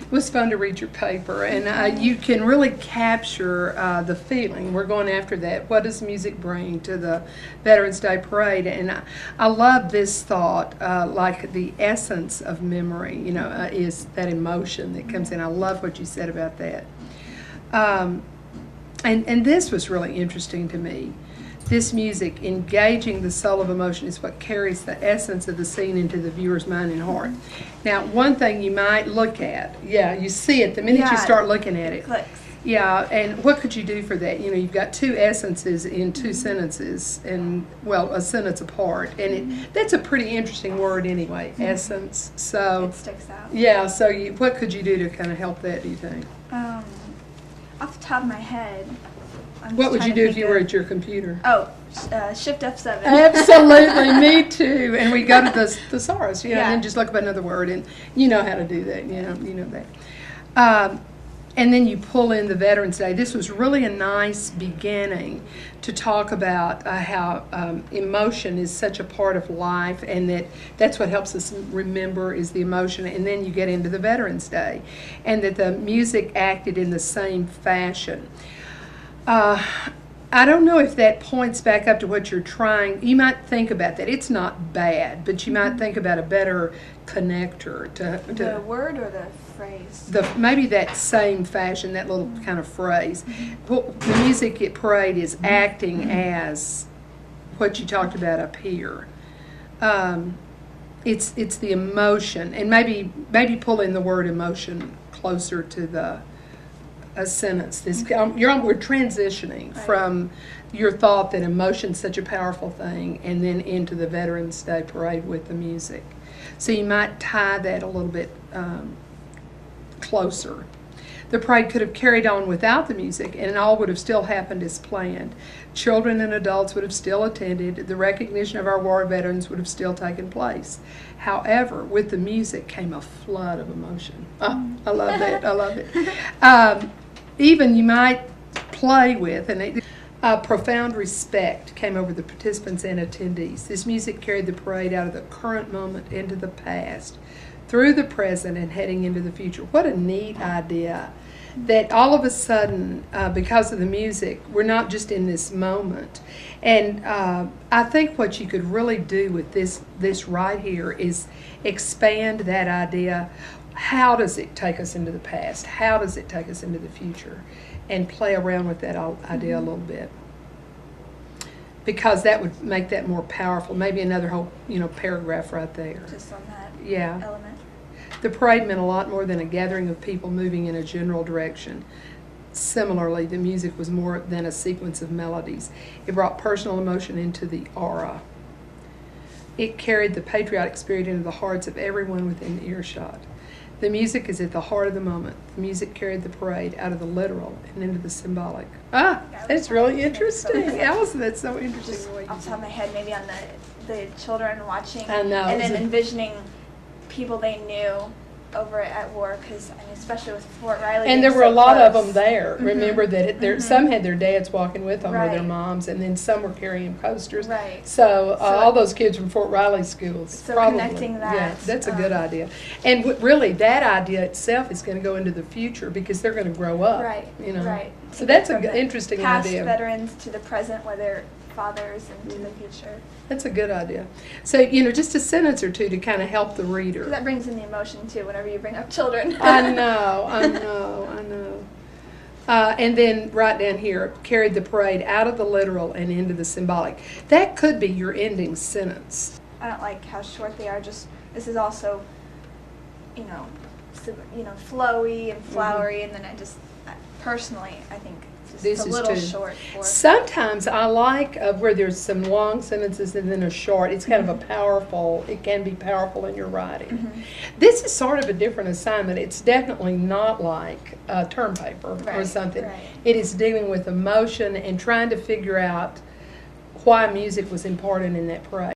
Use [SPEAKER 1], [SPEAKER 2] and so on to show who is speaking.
[SPEAKER 1] It was fun to read your paper, and you can really capture the feeling. We're going after that. What does music bring to the Veterans Day Parade? And I love this thought, like the essence of memory, is that emotion that comes in. I love what you said about that. And this was really interesting to me. This music, engaging the soul of emotion, is what carries the essence of the scene into the viewer's mind and heart. Now, one thing you might look at, you see it the minute you start looking at it.
[SPEAKER 2] Clicks.
[SPEAKER 1] Yeah, and what could you do for that? You've got two essences in two sentences, and, well, a sentence apart. And that's a pretty interesting word anyway, essence. So
[SPEAKER 2] It sticks out.
[SPEAKER 1] yeah, so what could you do to kind of help that, do you think?
[SPEAKER 2] Off the top of my head,
[SPEAKER 1] What would you do if you were at your computer?
[SPEAKER 2] Oh, Shift F7.
[SPEAKER 1] Absolutely, me too. And we go to the thesaurus, and then just look up another word, and you know how to do that. You know that. And then you pull in the Veterans Day. This was really a nice beginning to talk about how emotion is such a part of life, and that's what helps us remember is the emotion. And then you get into the Veterans Day, and that the music acted in the same fashion. I don't know if that points back up to what you're trying. You might think about that. It's not bad, but you might think about a better connector to
[SPEAKER 2] the word or the phrase.
[SPEAKER 1] Maybe that same fashion, that little kind of phrase. Well, the music at Parade is acting as what you talked about up here. It's the emotion, and maybe pull in the word emotion closer to a sentence. We're transitioning from your thought that emotion's such a powerful thing, and then into the Veterans Day Parade with the music. So you might tie that a little bit closer. The parade could have carried on without the music, and all would have still happened as planned. Children and adults would have still attended. The recognition of our war veterans would have still taken place. However, with the music came a flood of emotion. Oh, I love that. I love it. Even you might play with, and profound respect came over the participants and attendees. This music carried the parade out of the current moment into the past, through the present, and heading into the future. What a neat idea that all of a sudden, because of the music, we're not just in this moment. And I think what you could really do with this right here is expand that idea. How does it take us into the past? How does it take us into the future? And play around with that idea a little bit. Because that would make that more powerful. Maybe another whole, paragraph right there.
[SPEAKER 2] Just on that
[SPEAKER 1] The
[SPEAKER 2] element.
[SPEAKER 1] parade meant a lot more than a gathering of people moving in a general direction. Similarly, the music was more than a sequence of melodies. It brought personal emotion into the aura. It carried the patriotic spirit into the hearts of everyone within earshot. The music is at the heart of the moment. The music carried the parade out of the literal and into the symbolic. That's really interesting. Allison, that's so interesting.
[SPEAKER 2] Just off the top of my head, maybe on the children watching.
[SPEAKER 1] I know.
[SPEAKER 2] And then envisioning people they knew over at war, because especially with Fort Riley.
[SPEAKER 1] And there were a lot of them there. Remember that some had their dads walking with them or their moms, and then some were carrying posters.
[SPEAKER 2] Right.
[SPEAKER 1] So all those kids from Fort Riley schools.
[SPEAKER 2] So
[SPEAKER 1] probably.
[SPEAKER 2] Connecting that.
[SPEAKER 1] Yeah, that's a good idea. And really, that idea itself is going to go into the future because they're going to grow up.
[SPEAKER 2] Right.
[SPEAKER 1] Right. So that's an interesting idea.
[SPEAKER 2] Past veterans to the present, where they're fathers, and to the future.
[SPEAKER 1] That's a good idea. So, just a sentence or two to kind of help the reader.
[SPEAKER 2] That brings in the emotion, too, whenever you bring up children.
[SPEAKER 1] I know. And then right down here, carried the parade out of the literal and into the symbolic. That could be your ending sentence.
[SPEAKER 2] I don't like how short they are. This is also, flowy and flowery, and then personally, I think
[SPEAKER 1] This
[SPEAKER 2] it's a
[SPEAKER 1] is
[SPEAKER 2] little
[SPEAKER 1] too
[SPEAKER 2] short.
[SPEAKER 1] Sometimes I like where there's some long sentences and then a short. It's kind of it can be powerful in your writing. This is sort of a different assignment. It's definitely not like term paper or something.
[SPEAKER 2] Right.
[SPEAKER 1] It is dealing with emotion and trying to figure out why music was important in that parade.